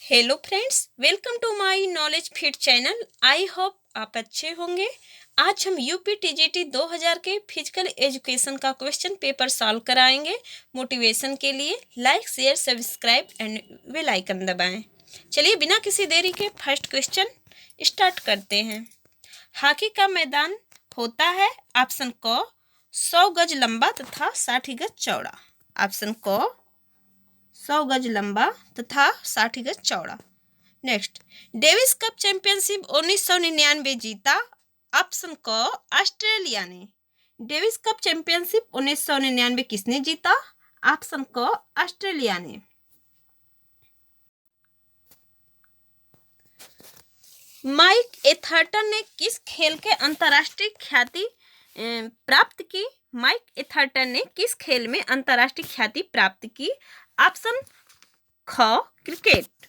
Hello friends, welcome to my knowledge feed channel. I hope आप अच्छे होंगे। आज हम यूपी टीजीटी 2000 के फिजिकल एजुकेशन का क्वेश्चन पेपर सॉल्व कराएंगे। मोटिवेशन के लिए like share subscribe and bell icon दबाएं। चलिए बिना किसी देरी के फर्स्ट क्वेश्चन स्टार्ट करते हैं। हॉकी का मैदान होता है ऑप्शन क 100 गज लंबा तथा 60 गज चौड़ा। ऑप्शन क 100 गज लंबा तथा 60 गज चौड़ा। नेक्स्ट, डेविस कप चैंपियनशिप 1999 जीता। ऑप्शन क ऑस्ट्रेलिया ने। डेविस कप चैंपियनशिप 1999 किसने जीता? ऑप्शन क ऑस्ट्रेलिया ने। माइक एथर्टन ने किस खेल के अंतर्राष्ट्रीय ख्याति प्राप्त की? माइक एथर्टन ने किस खेल में अंतर्राष्ट्रीय ख्याति प्राप्त की? ऑप्शन ख क्रिकेट।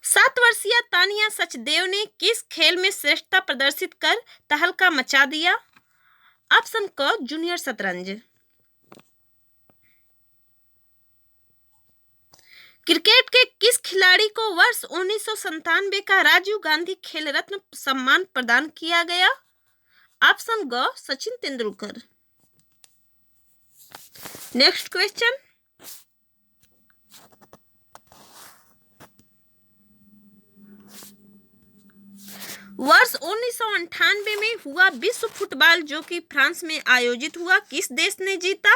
7 वर्षीय तानिया सचदेव ने किस खेल में श्रेष्ठता प्रदर्शित कर तहलका मचा दिया? ऑप्शन क जूनियर शतरंज। क्रिकेट के किस खिलाड़ी को वर्ष 1997 का राजीव गांधी खेल रत्न सम्मान प्रदान किया गया? ऑप्शन ग सचिन तेंदुलकर। नेक्स्ट क्वेश्चन, वर्ष 1998 में हुआ विश्व फुटबॉल जो कि फ्रांस में आयोजित हुआ, किस देश ने जीता?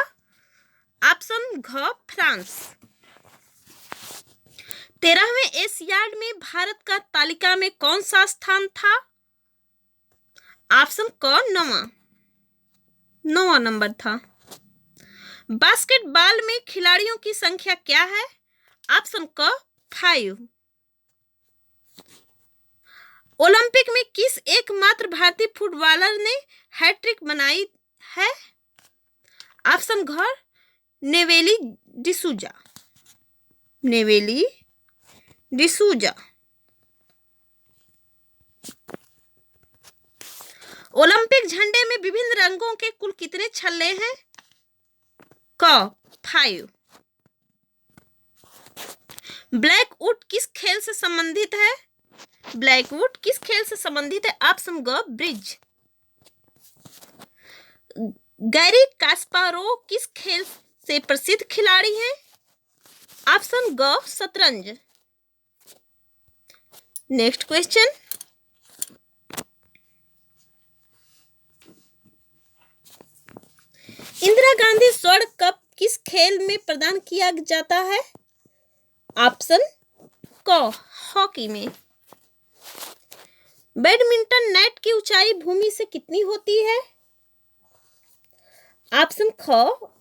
ऑप्शन घ फ्रांस। 13वें एशियाड में भारत का तालिका में कौन सा स्थान था? ऑप्शन क 9वां नंबर था। बास्केटबॉल में खिलाड़ियों की संख्या क्या है? ऑप्शन क 5। ओलंपिक में किस एकमात्र भारतीय फुटबॉलर ने हैट्रिक बनाई है? ऑप्शन घ नेवेली डिसूजा। नेवेली डिसूजा। ओलंपिक झंडे में विभिन्न रंगों के कुल कितने छल्ले हैं? क 5। ब्लैकवुड किस खेल से संबंधित है? ब्लैकवुड किस खेल से संबंधित है? ऑप्शन ग ब्रिज। गैरी कास्पारोव किस खेल से प्रसिद्ध खिलाड़ी हैं? ऑप्शन ग शतरंज। नेक्स्ट क्वेश्चन, इंदिरा गांधी स्वर्ण कप किस खेल में प्रदान किया जाता है? ऑप्शन क हॉकी में। बैडमिंटन नेट की ऊंचाई भूमि से कितनी होती है? ऑप्शन ख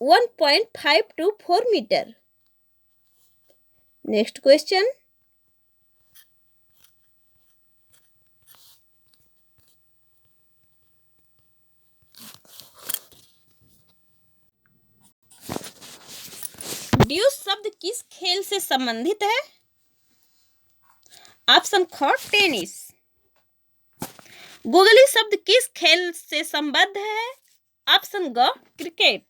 1.524 मीटर। नेक्स्ट क्वेश्चन, ड्यूस शब्द किस खेल से संबंधित है? ऑप्शन ख टेनिस। गोगली शब्द किस खेल से संबद्ध है? ऑप्शन ग क्रिकेट।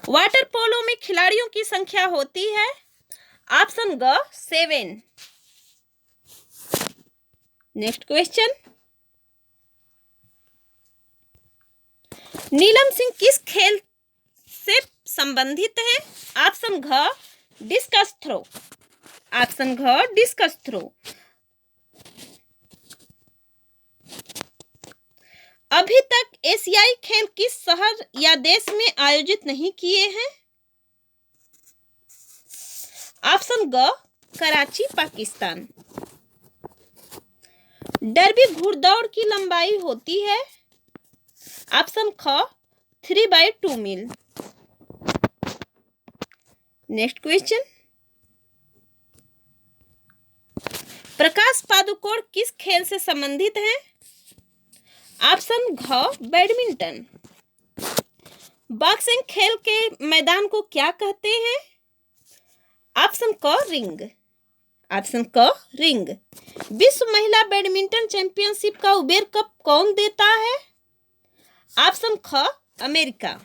वाटर पोलो में खिलाड़ियों की संख्या होती है? ऑप्शन ग 7। नेक्स्ट क्वेश्चन, नीलम सिंह किस खेल से संबंधित है? ऑप्शन घ डिस्कस थ्रो। ऑप्शन घ डिस्कस थ्रो। अभी तक एशियाई खेल किस शहर या देश में आयोजित नहीं किए हैं? ऑप्शन ग कराची पाकिस्तान। डर्बी घुड़दौड़ की लंबाई होती है? ऑप्शन ख 3/2 मील। नेक्स्ट क्वेश्चन, प्रकाश पादुकोण किस खेल से संबंधित है? ऑप्शन घ बैडमिंटन। बॉक्सिंग खेल के मैदान को क्या कहते हैं? ऑप्शन क रिंग। ऑप्शन क रिंग। विश्व महिला बैडमिंटन चैंपियनशिप का उबेर कप कौन देता है? ऑप्शन ख अमेरिका।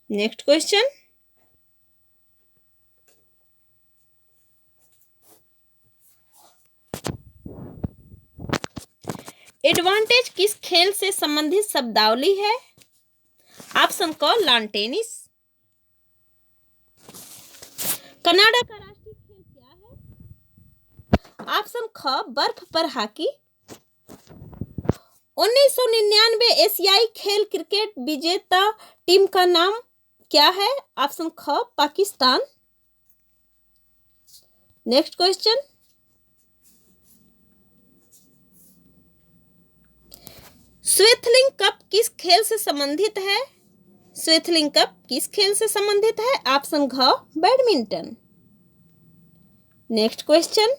नेक्स्ट क्वेश्चन, एडवांटेज किस खेल से संबंधित शब्दावली है? ऑप्शन क लॉन टेनिस। कनाडा का राष्ट्रीय खेल क्या है? ऑप्शन ख बर्फ पर हॉकी। 1999 एशियाई खेल क्रिकेट विजेता टीम का नाम क्या है? ऑप्शन ख Pakistan. Next question, Swaythling cup किस खेल से संबंधित है? स्वेथलिंग कप किस खेल से संबंधित है? ऑप्शन घ बैडमिंटन। नेक्स्ट क्वेश्चन,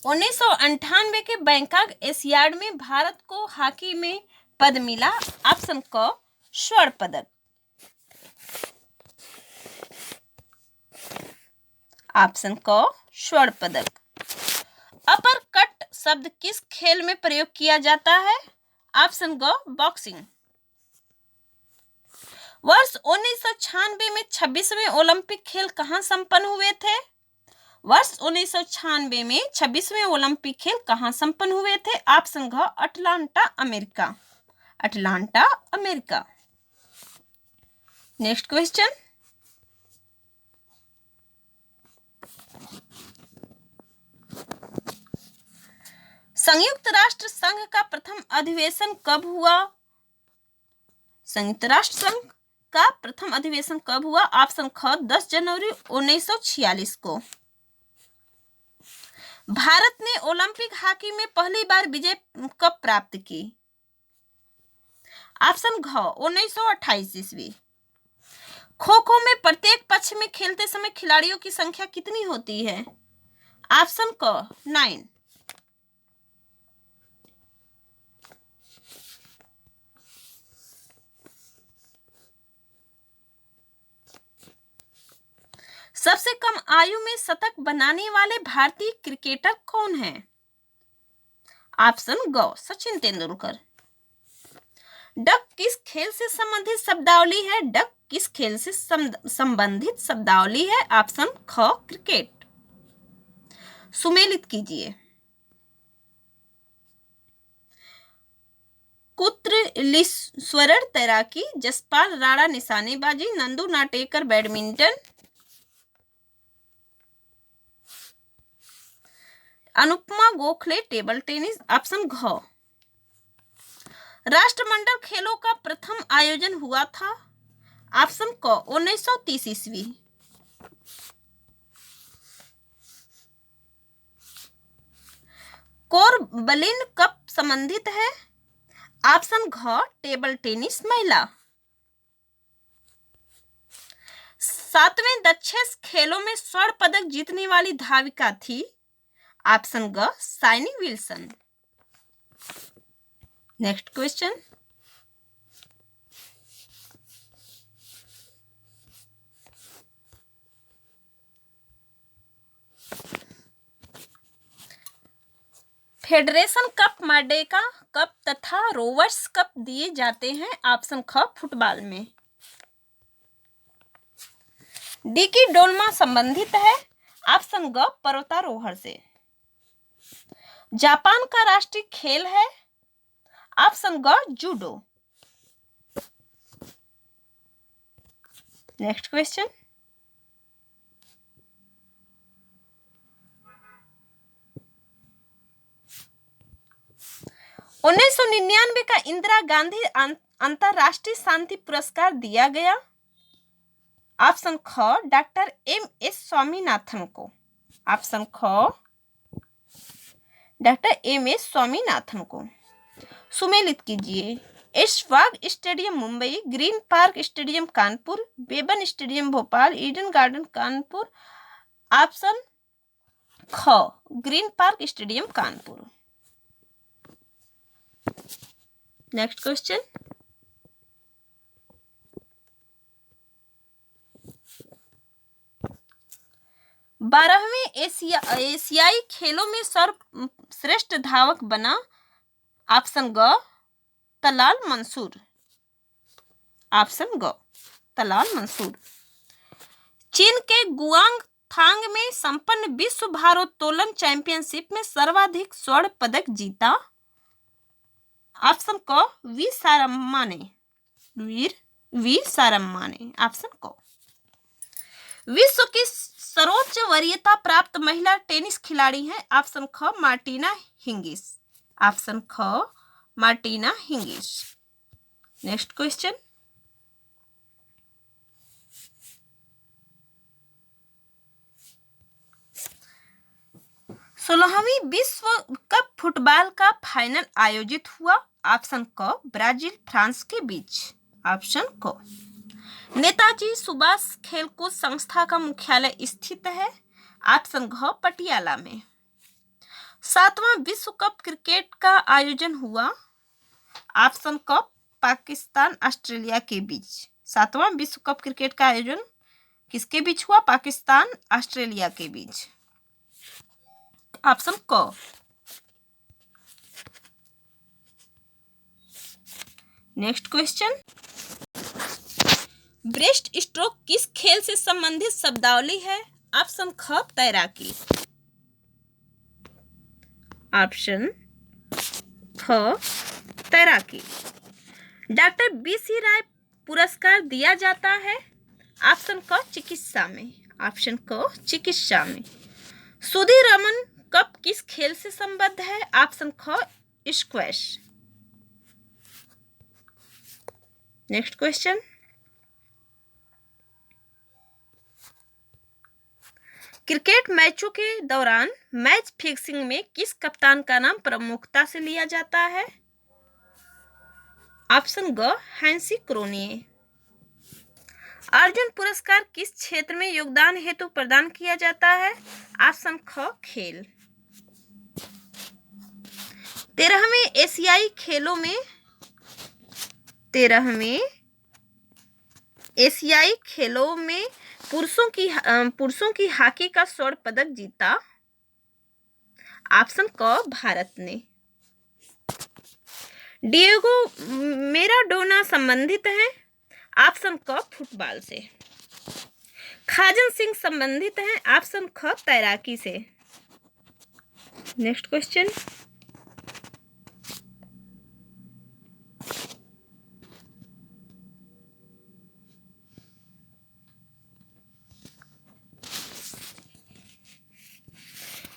उन्नीस सौ अंठानवे के बैंकॉक एशियाड में भारत को हॉकी में पद मिला। ऑप्शन क स्वर्ण पदक। ऑप्शन क स्वर्ण पदक। अपर कट शब्द किस खेल में प्रयोग किया जाता है? ऑप्शन ग बॉक्सिंग। वर्ष 1996 में 26वें ओलंपिक खेल कहां संपन्न हुए थे? वर्ष 1996 में 26वें ओलंपिक खेल कहां संपन्न हुए थे? ऑप्शन घ Atlanta America. Atlanta America. Next question, संयुक्त राष्ट्र संघ का प्रथम अधिवेशन कब हुआ? संयुक्त राष्ट्र संघ का प्रथम अधिवेशन कब हुआ? ऑप्शन ख 10 जनवरी 1946 को। भारत ने ओलंपिक हॉकी में पहली बार विजय कब प्राप्त की? ऑप्शन घ 1928 ईस्वी। खो खो में प्रत्येक पक्ष में खेलते समय खिलाड़ियों की संख्या कितनी होती है? ऑप्शन क 9। सबसे कम आयु में शतक बनाने वाले भारतीय क्रिकेटर कौन है? ऑप्शन ग सचिन तेंदुलकर। डक किस खेल से संबंधित शब्दावली है? डक किस खेल से संबंधित शब्दावली है? ऑप्शन ख क्रिकेट। सुमेलित कीजिए। कुत्रलीश्वरर तैराकी, जसपाल राणा निशानेबाजी, Nandu Natekar badminton, Anupama Gokhale table tennis. Option घ। राष्ट्रमंडल खेलों का प्रथम आयोजन हुआ था? ऑप्शन क 1930 ईस्वी। कोरबलिन कब संबंधित है? ऑप्शन घ टेबल टेनिस महिला। 7वें दक्षेस खेलों में स्वर्ण पदक जीतने वाली धाविका थी? ऑप्शन ग Shiny Wilson. Next question, Federation Cup, Merdeka Cup तथा रोवर्स कप दिए जाते हैं? ऑप्शन ख फुटबॉल में। डिकी डोलमा संबंधित है? ऑप्शन ग पर्वतारोहण से। जापान का राष्ट्रीय खेल है? ऑप्शन ग जूडो। नेक्स्ट क्वेश्चन, उन्नीस सौ 99 का इंदिरा गांधी अंतरराष्ट्रीय शांति पुरस्कार दिया गया? ऑप्शन ख डॉक्टर एम.एस. स्वामीनाथन को। ऑप्शन ख डॉक्टर एम.एस. स्वामीनाथन को। सुमेलित कीजिए। Aishbagh stadium Mumbai, green park stadium Kanpur, बेबन stadium Bhopal, Eden garden Kanpur. Option ख green park stadium Kanpur. Next question, बारहवें एशियाई खेलों में सर्वश्रेष्ठ धावक बना? ऑप्शन ग तलाल मंसूर। ऑप्शन ग तलाल मंसूर। चीन के गुआंग पयोंगथांग में संपन्न विश्व भारोत्तोलन चैंपियनशिप में सर्वाधिक स्वर्ण पदक जीता? ऑप्शन क वी सारम्मा ने। वी सारम्मा ने। ऑप्शन क। विश्व की सर्वोच्च वरीयता प्राप्त महिला टेनिस खिलाड़ी हैं? ऑप्शन ख मार्टिना हिंगिस। ऑप्शन ख मार्टिना हिंगिस। Next question. 16वीं विश्व कप फुटबॉल का फाइनल आयोजित हुआ? ऑप्शन क ब्राजील फ्रांस के बीच। ऑप्शन क। नेताजी सुभाष खेलकूद संस्था का मुख्यालय स्थित है? ऑप्शन घ पटियाला में। 7वां विश्व कप क्रिकेट का आयोजन हुआ? ऑप्शन क पाकिस्तान ऑस्ट्रेलिया के बीच। 7वां विश्व कप क्रिकेट का आयोजन किसके बीच हुआ? पाकिस्तान ऑस्ट्रेलिया के बीच। ऑप्शन क। Next question. ब्रेस्ट स्ट्रोक किस खेल से संबंधित शब्दावली है? ऑप्शन ख तैराकी। ऑप्शन ख तैराकी। डॉक्टर BC राय पुरस्कार दिया जाता है? ऑप्शन क चिकित्सा में। ऑप्शन क चिकित्सा में। सुधीर रमन कप किस खेल से संबद्ध है? ऑप्शन ख स्क्वैश। Next question. क्रिकेट मैचों के दौरान मैच फिक्सिंग में किस कप्तान का नाम प्रमुखता से लिया जाता है? ऑप्शन ग हैंसी क्रोनिए। अर्जुन पुरस्कार किस क्षेत्र में योगदान हेतु प्रदान किया जाता है? ऑप्शन ख खेल। 13वें एशियाई खेलों में 13वें एशियाई खेलों में पुरुषों की हॉकी का स्वर्ण पदक जीता? ऑप्शन क भारत ने। डिएगो मैराडोना संबंधित हैं? ऑप्शन क फुटबॉल से। खाजन सिंह संबंधित हैं? ऑप्शन ख तैराकी से। Next question.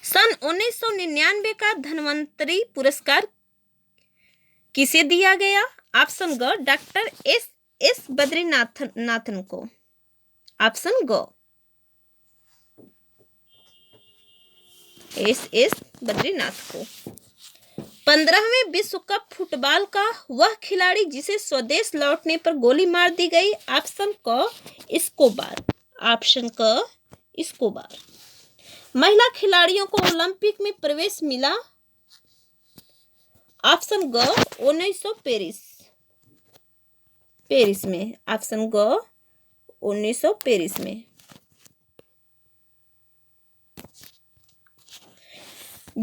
सन 1999 का धन्वंतरी पुरस्कार किसे दिया गया? ऑप्शन ग डॉक्टर एस बद्रीनाथन को। ऑप्शन ग एस बद्रीनाथ को। 15वें विश्व कप फुटबॉल का वह खिलाड़ी जिसे स्वदेश लौटने पर गोली मार दी गई? ऑप्शन क एस्कोबार। ऑप्शन क एस्कोबार। महिला खिलाड़ियों को ओलंपिक में प्रवेश मिला? ऑप्शन ग 1900 पेरिस में। ऑप्शन ग 1900 पेरिस में।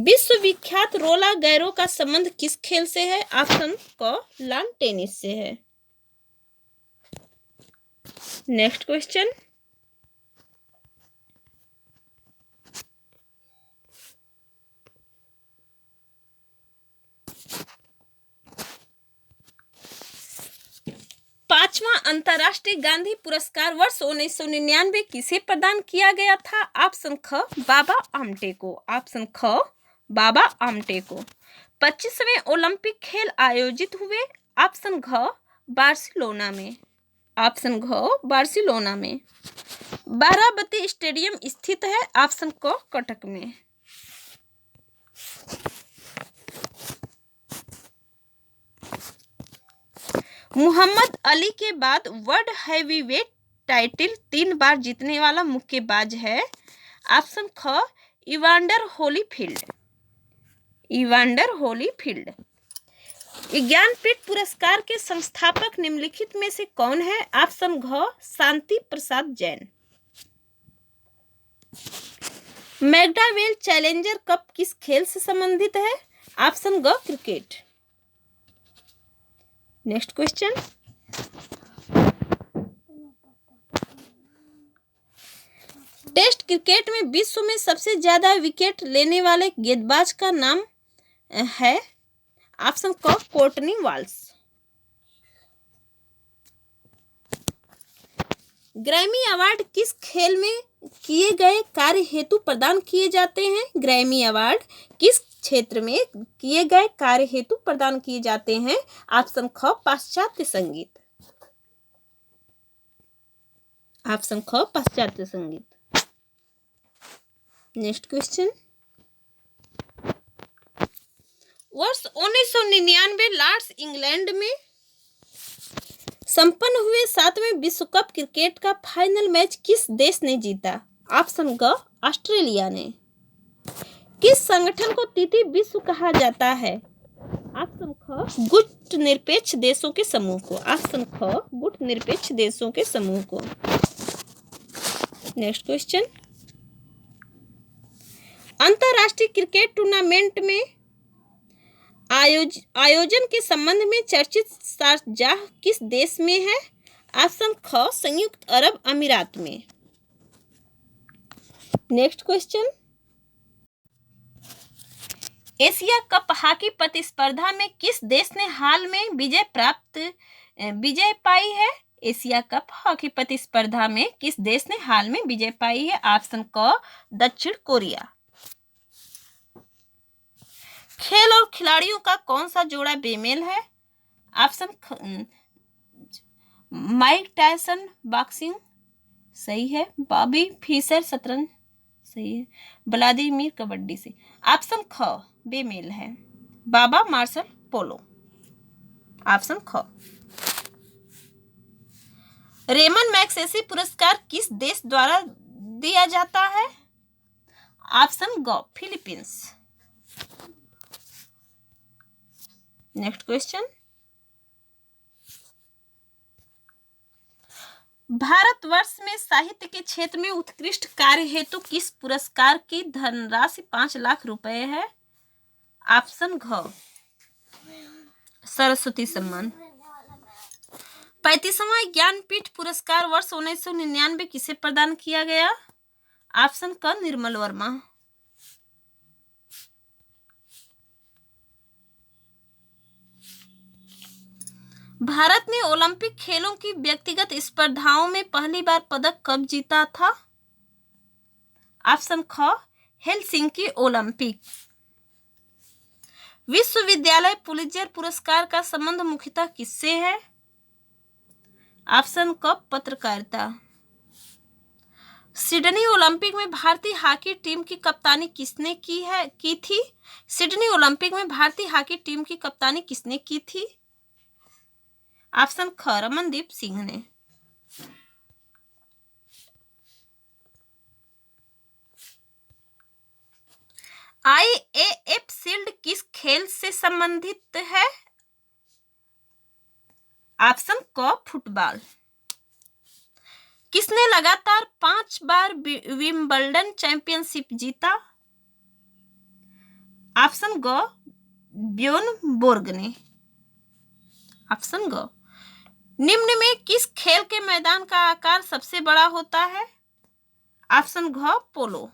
विश्व विख्यात रोला गैरो का संबंध किस खेल से है? ऑप्शन क लॉन टेनिस से है। Next question. पांचवा अंतर्राष्ट्रीय गांधी पुरस्कार वर्ष 1999 किसे प्रदान किया गया था? ऑप्शन ख बाबा आमटे को। ऑप्शन ख बाबा आमटे को। 25वें ओलंपिक खेल आयोजित हुए? ऑप्शन घ बार्सिलोना में। ऑप्शन घ बार्सिलोना में। बाराबती स्टेडियम स्थित है? ऑप्शन क कटक में। मुहम्मद अली के बाद वर्ल्ड हैवीवेट टाइटल 3 बार जीतने वाला मुक्केबाज है? ऑप्शन ख Evander Holyfield. Evander Holyfield. Jnanpith पुरस्कार के संस्थापक निम्नलिखित में से कौन है? ऑप्शन घ Shanti Prasad Jain. McDowell challenger cup किस खेल से संबंधित है? ऑप्शन ग cricket. Next question. Test cricket में विश्व में सबसे ज्यादा विकेट लेने वाले गेंदबाज का नाम है। ऑप्शन क कोर्टनी वॉल्स। ग्रैमी अवार्ड किस खेल में किए गए कार्य हेतु प्रदान किए जाते हैं? ग्रैमी अवार्ड किस क्षेत्र में किए गए कार्य हेतु प्रदान किए जाते हैं? ऑप्शन ख पाश्चात्य संगीत। ऑप्शन ख पाश्चात्य संगीत। नेक्स्ट क्वेश्चन, वर्ष 1999 लॉर्ड्स इंग्लैंड में संपन्न हुए 7वें विश्व कप क्रिकेट का फाइनल मैच किस देश ने जीता? ऑप्शन ग ऑस्ट्रेलिया ने। किस संगठन को तृतीय विश्व कहा जाता है? ऑप्शन ख गुट निरपेक्ष देशों के समूह को। ऑप्शन ख गुट निरपेक्ष देशों के समूह को। नेक्स्ट क्वेश्चन, अंतरराष्ट्रीय क्रिकेट टूर्नामेंट में आयोजन के संबंध में चर्चित शारजाह किस देश में है? ऑप्शन ख संयुक्त अरब अमीरात में। Next question, Asia cup hockey प्रतिस्पर्धा में किस देश ने हाल में विजय पाई है? एशिया कप हॉकी प्रतिस्पर्धा में किस देश ने हाल में विजय पाई है? ऑप्शन क दक्षिण कोरिया। खेल और खिलाड़ियों का कौन सा जोड़ा बेमेल है? ऑप्शन माइक टायसन बॉक्सिंग सही है, बॉबी फिशर शतरंज सही है, व्लादिमीर कबड्डी से। ऑप्शन ख बेमेल है, बाबा मार्शल पोलो। ऑप्शन ख। रेमन मैग्सेसे पुरस्कार किस देश द्वारा दिया जाता है? ऑप्शन ग फिलीपींस। नेक्स्ट क्वेश्चन, भारतवर्ष में साहित्य के क्षेत्र में उत्कृष्ट कार्य हेतु किस पुरस्कार की धनराशि 5 लाख रुपए है? ऑप्शन घ सरस्वती सम्मान। 35वां ज्ञानपीठ पुरस्कार वर्ष 1999 किसे प्रदान किया गया? ऑप्शन क निर्मल वर्मा। भारत ने ओलंपिक खेलों की व्यक्तिगत स्पर्धाओं में पहली बार पदक कब जीता था? ऑप्शन ख हेलसिंकी ओलंपिक। विश्वविद्यालय पुलित्जर पुरस्कार का संबंध मुख्यतः किससे है? ऑप्शन क पत्रकारिता। सिडनी ओलंपिक में भारतीय हॉकी टीम की कप्तानी किसने की थी? सिडनी ओलंपिक में भारतीय हॉकी टीम की कप्तानी किसने की थी? ऑप्शन ख रमनदीप सिंह ने। IAF शील्ड किस खेल से संबंधित है? ऑप्शन क फुटबॉल। किसने लगातार 5 बार विंबलडन चैंपियनशिप जीता? ऑप्शन ग ब्योर्न बोर्ग ने। ऑप्शन ग निम्न में किस खेल के मैदान का आकार सबसे बड़ा होता है? ऑप्शन घ पोलो।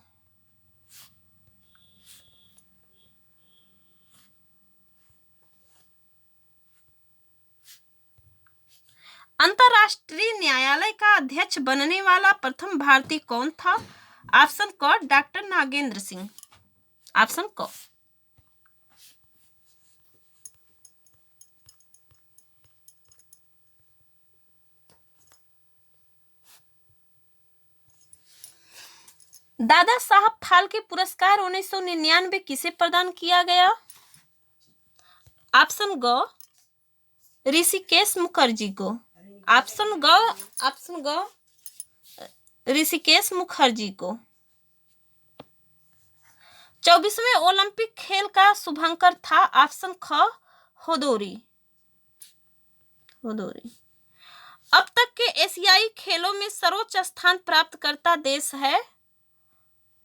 अंतरराष्ट्रीय न्यायालय का अध्यक्ष बनने वाला प्रथम भारतीय कौन था? ऑप्शन क डॉक्टर नागेंद्र सिंह। ऑप्शन क। दादा साहब फाल्के पुरस्कार 1999 किसे प्रदान किया गया? ऑप्शन ग ऋषिकेश मुखर्जी को। ऑप्शन ग ऋषिकेश मुखर्जी को। 24वें ओलंपिक खेल का शुभंकर था? ऑप्शन ख होदोरी। अब तक के एशियाई खेलों में सर्वोच्च स्थान प्राप्त करता देश है?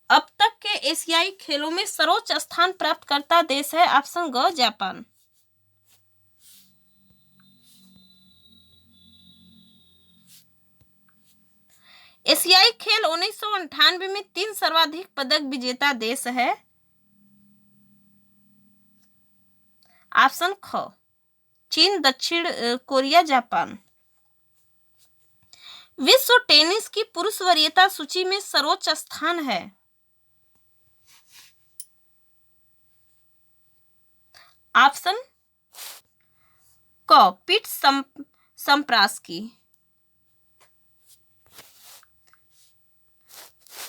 अब तक के एशियाई खेलों में सर्वोच्च स्थान प्राप्त करता देश है? ऑप्शन ग जापान। एशियाई खेल 1998 में 3 सर्वाधिक पदक विजेता देश है। ऑप्शन ख चीन, दक्षिण कोरिया, जापान। विश्व टेनिस की पुरुष वरीयता सूची में सर्वोच्च स्थान है। ऑप्शन क पीट सम्प्रास्की।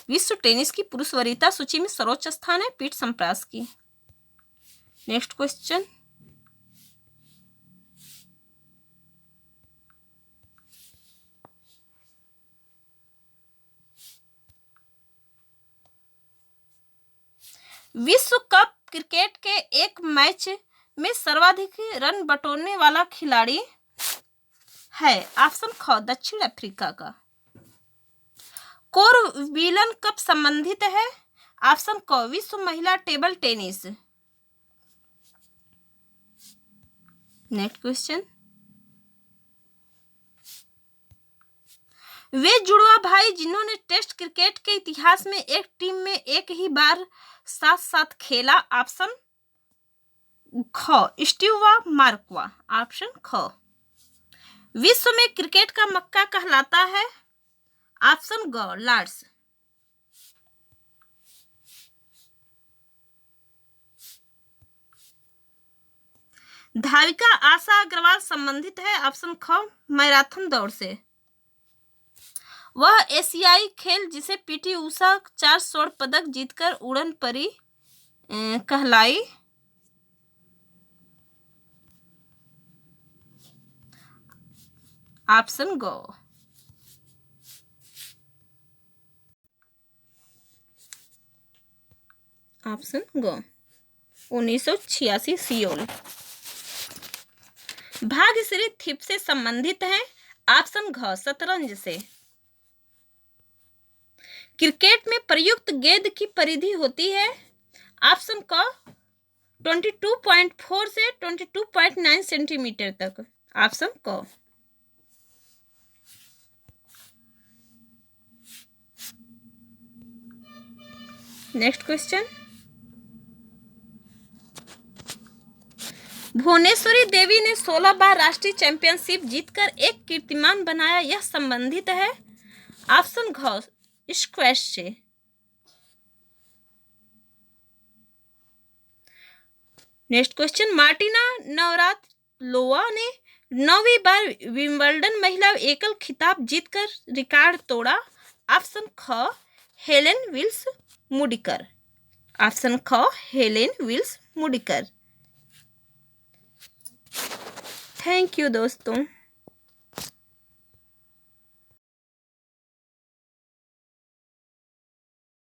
विश्व टेनिस की पुरुष वरीयता सूची में सर्वोच्च स्थान है पीट सम्प्रास्की। नेक्स्ट क्वेश्चन, विश्व कप क्रिकेट के एक मैच में सर्वाधिक रन बटोरने वाला खिलाड़ी है। ऑप्शन ख दक्षिण अफ्रीका का। कोर विलन कब संबंधित है। ऑप्शन क विश्व महिला टेबल टेनिस। नेक्स्ट क्वेश्चन, वे जुड़वा भाई जिन्होंने टेस्ट क्रिकेट के इतिहास में एक टीम में एक ही बार साथ साथ खेला। ऑप्शन ख स्टीव व मार्कवा। ऑप्शन ख विश्व में क्रिकेट का मक्का कहलाता है। ऑप्शन ग लॉर्ड्स। धाविका आशा अग्रवाल संबंधित है। ऑप्शन ख मैराथन दौड़ से। वह एशियाई खेल जिसे पीटी उषा 4 स्वर्ण पदक जीतकर उड़न परी कहलाई। Option go. Option go 1986 Seoul. Bhagyashree थिप से संबंधित है। ऑप्शन घ शतरंज से। क्रिकेट में प्रयुक्त गेंद की परिधि होती है। ऑप्शन क 22.4 से 22.9 सेंटीमीटर तक। ऑप्शन क। नेक्स्ट क्वेश्चन, भुवनेश्वरी देवी ने 16 बार राष्ट्रीय चैंपियनशिप जीतकर एक कीर्तिमान बनाया, यह संबंधित है। ऑप्शन घ स्क्वैश से। नेक्स्ट क्वेश्चन, मार्टिना नवरात्लोवा ने 9वीं बार विंबलडन महिला एकल खिताब जीतकर रिकॉर्ड तोड़ा। ऑप्शन ख हेलेन विल्स मुडिकर। ऑप्शन ख हेलेन विल्स मुडिकर। थैंक यू दोस्तों।